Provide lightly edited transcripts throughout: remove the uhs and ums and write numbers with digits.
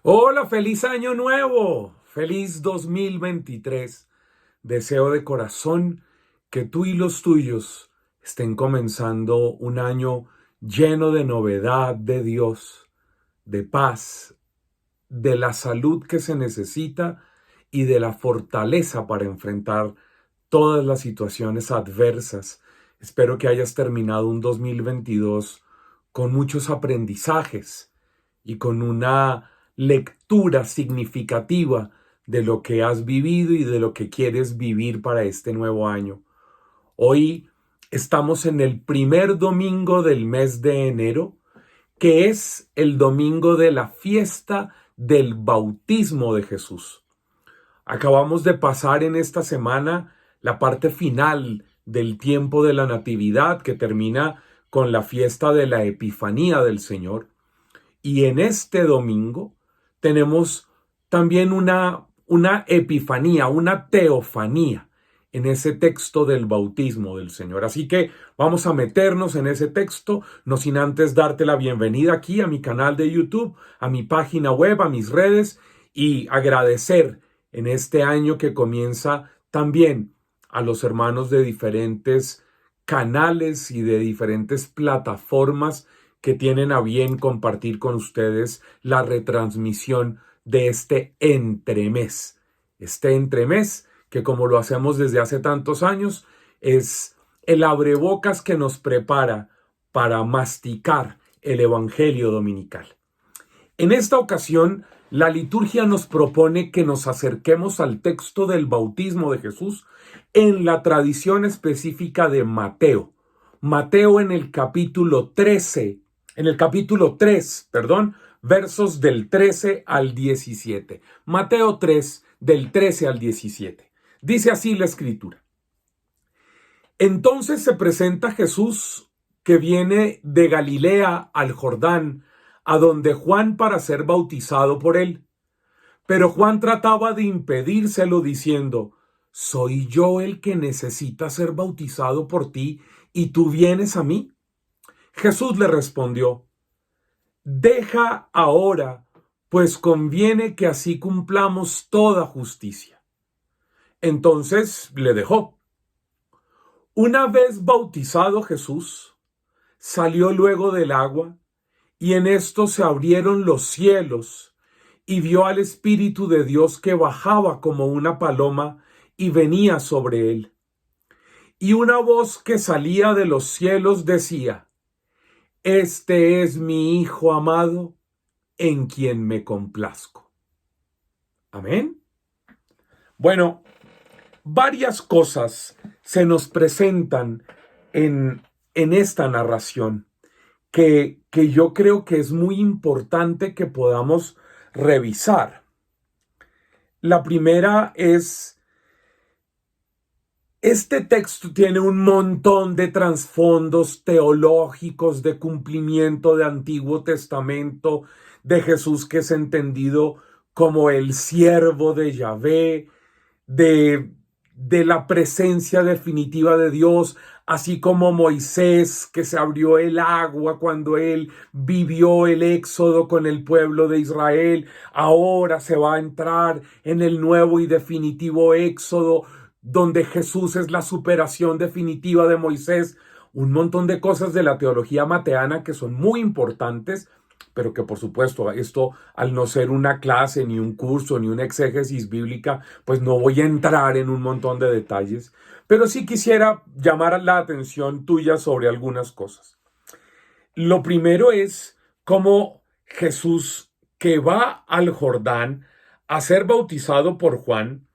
Hola, feliz año nuevo, feliz 2023. Deseo de corazón que tú y los tuyos estén comenzando un año lleno de novedad de Dios, de paz, de la salud que se necesita y de la fortaleza para enfrentar todas las situaciones adversas. Espero que hayas terminado un 2022 con muchos aprendizajes y con una lectura significativa de lo que has vivido y de lo que quieres vivir para este nuevo año. Hoy estamos en el primer domingo del mes de enero, que es el domingo de la fiesta del bautismo de Jesús. Acabamos de pasar en esta semana la parte final del tiempo de la Natividad, que termina con la fiesta de la Epifanía del Señor. Y en este domingo tenemos también una epifanía, una teofanía en ese texto del bautismo del Señor. Así que vamos a meternos en ese texto, no sin antes darte la bienvenida aquí a mi canal de YouTube, a mi página web, a mis redes y agradecer en este año que comienza también a los hermanos de diferentes canales y de diferentes plataformas que tienen a bien compartir con ustedes la retransmisión de este entremés. Este entremés que, como lo hacemos desde hace tantos años, es el abrebocas que nos prepara para masticar el Evangelio dominical. En esta ocasión, la liturgia nos propone que nos acerquemos al texto del bautismo de Jesús en la tradición específica de Mateo. Mateo en el capítulo 3, versos del 13 al 17. Mateo 3, del 13 al 17. Dice así la escritura. Entonces se presenta Jesús, que viene de Galilea al Jordán, a donde Juan para ser bautizado por él. Pero Juan trataba de impedírselo diciendo, ¿soy yo el que necesita ser bautizado por ti y tú vienes a mí? Jesús le respondió, deja ahora, pues conviene que así cumplamos toda justicia. Entonces le dejó. Una vez bautizado Jesús, salió luego del agua, y en esto se abrieron los cielos, y vio al Espíritu de Dios que bajaba como una paloma y venía sobre él. Y una voz que salía de los cielos decía, este es mi Hijo amado, en quien me complazco. Amén. Bueno, varias cosas se nos presentan en esta narración que yo creo que es muy importante que podamos revisar. La primera es, este texto tiene un montón de trasfondos teológicos, de cumplimiento de Antiguo Testamento, de Jesús que es entendido como el siervo de Yahvé, de la presencia definitiva de Dios, así como Moisés, que se abrió el agua cuando él vivió el éxodo con el pueblo de Israel. Ahora se va a entrar en el nuevo y definitivo éxodo, donde Jesús es la superación definitiva de Moisés. Un montón de cosas de la teología mateana que son muy importantes, pero que por supuesto esto, al no ser una clase, ni un curso, ni una exégesis bíblica, pues no voy a entrar en un montón de detalles, pero sí quisiera llamar la atención tuya sobre algunas cosas. Lo primero es cómo Jesús, que va al Jordán a ser bautizado por Juan,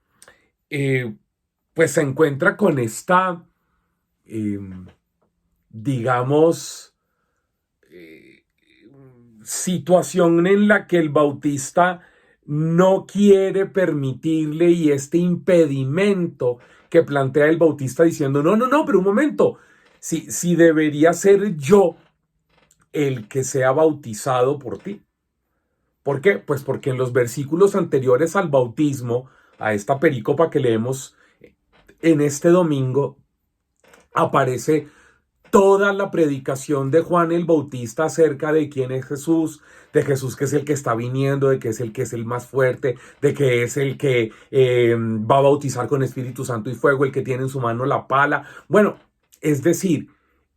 pues se encuentra con esta, eh, digamos, situación en la que el bautista no quiere permitirle y este impedimento que plantea el bautista diciendo, no, pero un momento, si debería ser yo el que sea bautizado por ti. ¿Por qué? Pues porque en los versículos anteriores al bautismo, a esta perícopa que leemos en este domingo, aparece toda la predicación de Juan el Bautista acerca de quién es Jesús, de Jesús que es el que está viniendo, de que es el más fuerte, de que es el que va a bautizar con Espíritu Santo y fuego, el que tiene en su mano la pala. Bueno, es decir,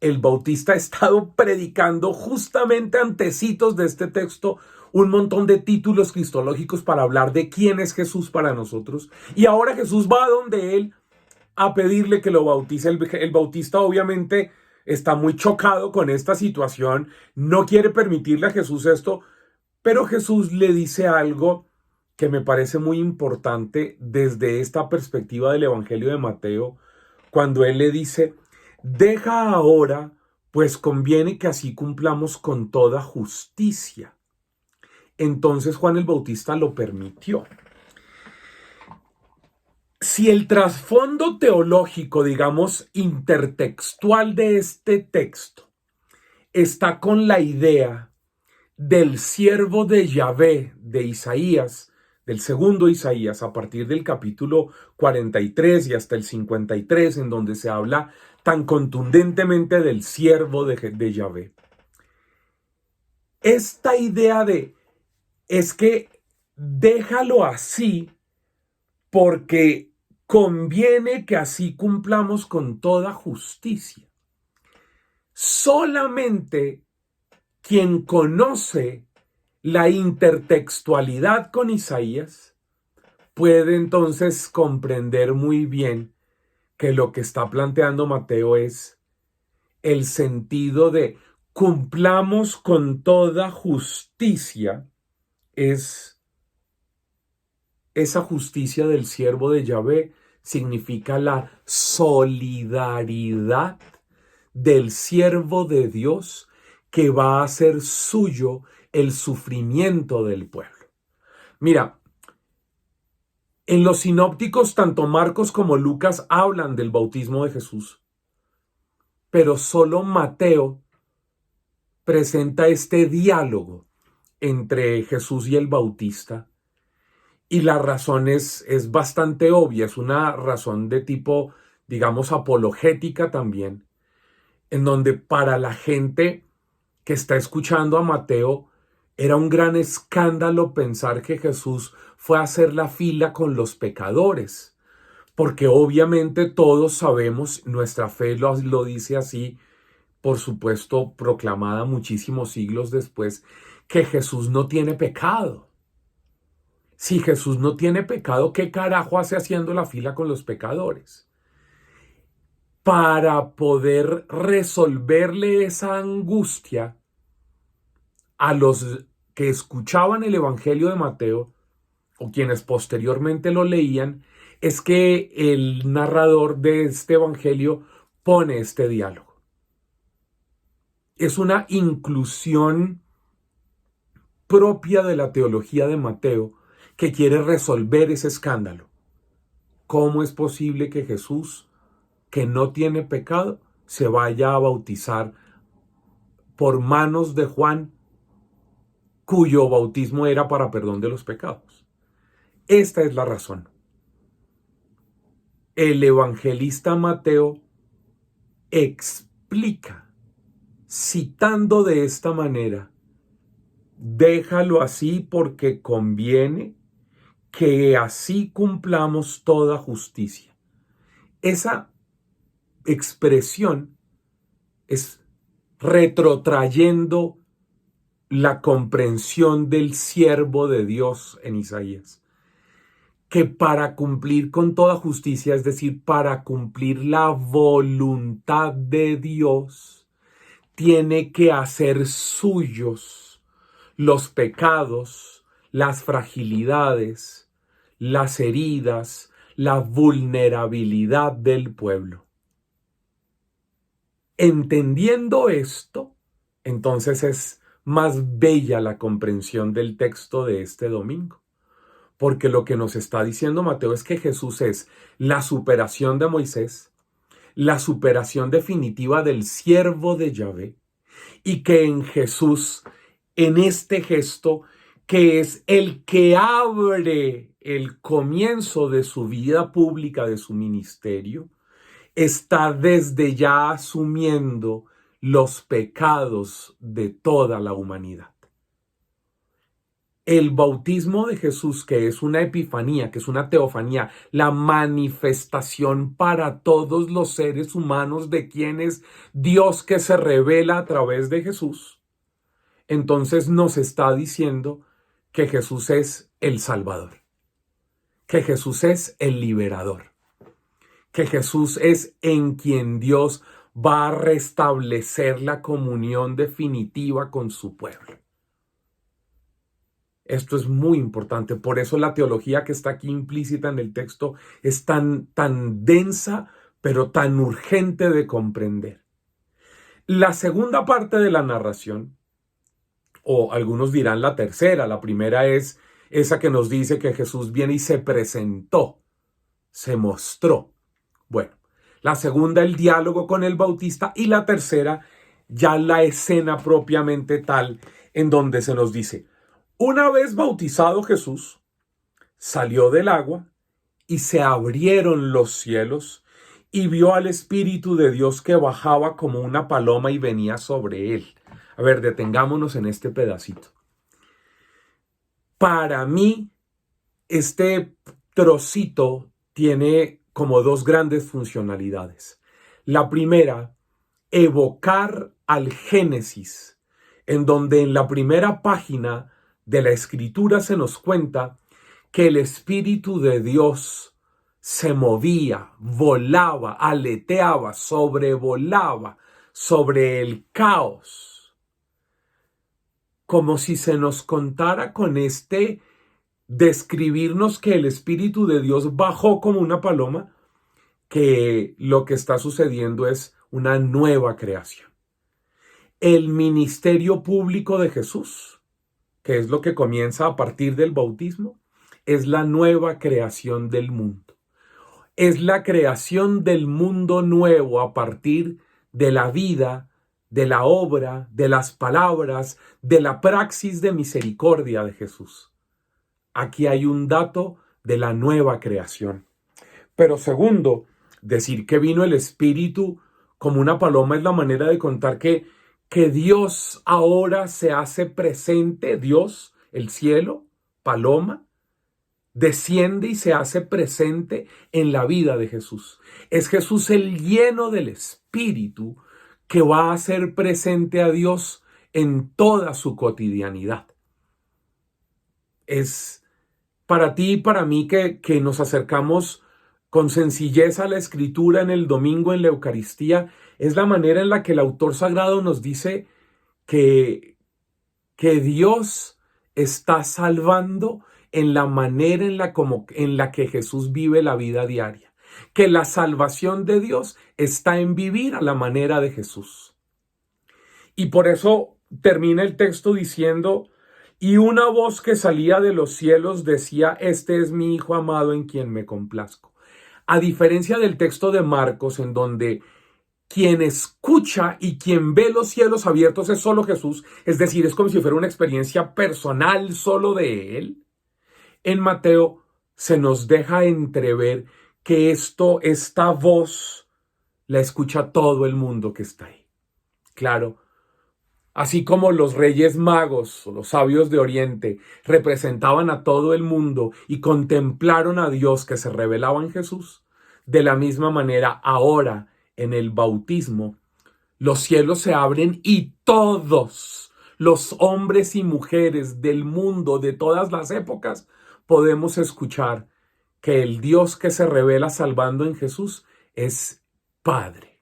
el Bautista ha estado predicando justamente antecitos de este texto un montón de títulos cristológicos para hablar de quién es Jesús para nosotros. Y ahora Jesús va donde él a pedirle que lo bautice. El Bautista obviamente está muy chocado con esta situación, no quiere permitirle a Jesús esto, pero Jesús le dice algo que me parece muy importante desde esta perspectiva del Evangelio de Mateo, cuando él le dice, deja ahora, pues conviene que así cumplamos con toda justicia. Entonces Juan el Bautista lo permitió. Si el trasfondo teológico, digamos, intertextual de este texto está con la idea del siervo de Yahvé de Isaías, del segundo Isaías, a partir del capítulo 43 y hasta el 53, en donde se habla tan contundentemente del siervo de Yahvé. Esta idea es que déjalo así porque conviene que así cumplamos con toda justicia. Solamente quien conoce la intertextualidad con Isaías puede entonces comprender muy bien que lo que está planteando Mateo es el sentido de cumplamos con toda justicia, es esa justicia del siervo de Yahvé, significa la solidaridad del siervo de Dios que va a hacer suyo el sufrimiento del pueblo. Mira, en los sinópticos tanto Marcos como Lucas hablan del bautismo de Jesús, pero solo Mateo presenta este diálogo entre Jesús y el Bautista. Y la razón es bastante obvia, es una razón de tipo, digamos, apologética también, en donde para la gente que está escuchando a Mateo era un gran escándalo pensar que Jesús fue a hacer la fila con los pecadores, porque obviamente todos sabemos, nuestra fe lo dice así, por supuesto proclamada muchísimos siglos después, que Jesús no tiene pecado. Si Jesús no tiene pecado, ¿qué carajo hace haciendo la fila con los pecadores? Para poder resolverle esa angustia a los que escuchaban el Evangelio de Mateo o quienes posteriormente lo leían, es que el narrador de este Evangelio pone este diálogo. Es una inclusión propia de la teología de Mateo que quiere resolver ese escándalo. ¿Cómo es posible que Jesús, que no tiene pecado, se vaya a bautizar por manos de Juan, cuyo bautismo era para perdón de los pecados? Esta es la razón. El evangelista Mateo explica, citando de esta manera, déjalo así porque conviene que así cumplamos toda justicia. Esa expresión es retrotrayendo la comprensión del siervo de Dios en Isaías, que para cumplir con toda justicia, es decir, para cumplir la voluntad de Dios, tiene que hacer suyos los pecados, las fragilidades, las heridas, la vulnerabilidad del pueblo. Entendiendo esto, entonces es más bella la comprensión del texto de este domingo, porque lo que nos está diciendo Mateo es que Jesús es la superación de Moisés, la superación definitiva del siervo de Yahvé, y que en Jesús, en este gesto, que es el que abre el comienzo de su vida pública, de su ministerio, está desde ya asumiendo los pecados de toda la humanidad. El bautismo de Jesús, que es una epifanía, que es una teofanía, la manifestación para todos los seres humanos de quién es Dios que se revela a través de Jesús, entonces nos está diciendo que Jesús es el Salvador, que Jesús es el liberador, que Jesús es en quien Dios va a restablecer la comunión definitiva con su pueblo. Esto es muy importante, por eso la teología que está aquí implícita en el texto es tan densa, pero tan urgente de comprender. La segunda parte de la narración, o algunos dirán la tercera, la primera es esa que nos dice que Jesús viene y se presentó, se mostró. Bueno, la segunda, el diálogo con el Bautista, y la tercera, ya la escena propiamente tal, en donde se nos dice: una vez bautizado Jesús, salió del agua y se abrieron los cielos y vio al Espíritu de Dios que bajaba como una paloma y venía sobre él. A ver, detengámonos en este pedacito. Para mí, este trocito tiene como dos grandes funcionalidades. La primera, evocar al Génesis, en donde en la primera página de la Escritura se nos cuenta que el Espíritu de Dios se movía, volaba, aleteaba, sobrevolaba sobre el caos, como si se nos contara con describirnos que el Espíritu de Dios bajó como una paloma, que lo que está sucediendo es una nueva creación. El ministerio público de Jesús, que es lo que comienza a partir del bautismo, es la nueva creación del mundo. Es la creación del mundo nuevo a partir de la vida, de la obra, de las palabras, de la praxis de misericordia de Jesús. Aquí hay un dato de la nueva creación. Pero segundo, decir que vino el Espíritu como una paloma es la manera de contar que Dios ahora se hace presente, Dios, el cielo, paloma, desciende y se hace presente en la vida de Jesús. Es Jesús el lleno del Espíritu que va a hacer presente a Dios en toda su cotidianidad. Es para ti y para mí que nos acercamos con sencillez a la Escritura en el domingo, en la Eucaristía, es la manera en la que el autor sagrado nos dice que Dios está salvando en la manera en la que Jesús vive la vida diaria. Que la salvación de Dios está en vivir a la manera de Jesús. Y por eso termina el texto diciendo: y una voz que salía de los cielos decía: este es mi Hijo amado en quien me complazco. A diferencia del texto de Marcos, en donde quien escucha y quien ve los cielos abiertos es solo Jesús, es decir, es como si fuera una experiencia personal solo de él, en Mateo se nos deja entrever que esta voz la escucha todo el mundo que está ahí. Claro, así como los reyes magos o los sabios de Oriente representaban a todo el mundo y contemplaron a Dios que se revelaba en Jesús, de la misma manera ahora en el bautismo los cielos se abren y todos los hombres y mujeres del mundo de todas las épocas podemos escuchar que el Dios que se revela salvando en Jesús es Padre.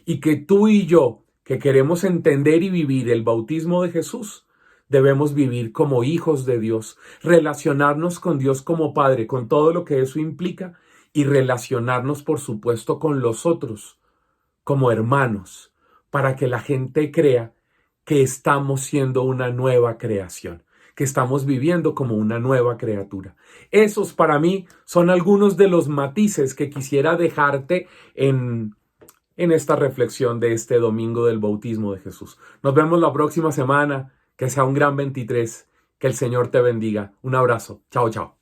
Y que tú y yo, que queremos entender y vivir el bautismo de Jesús, debemos vivir como hijos de Dios, relacionarnos con Dios como Padre, con todo lo que eso implica, y relacionarnos, por supuesto, con los otros, como hermanos, para que la gente crea que estamos siendo una nueva creación, que estamos viviendo como una nueva criatura. Esos para mí son algunos de los matices que quisiera dejarte en esta reflexión de este domingo del bautismo de Jesús. Nos vemos la próxima semana. Que sea un gran 23. Que el Señor te bendiga. Un abrazo. Chao, chao.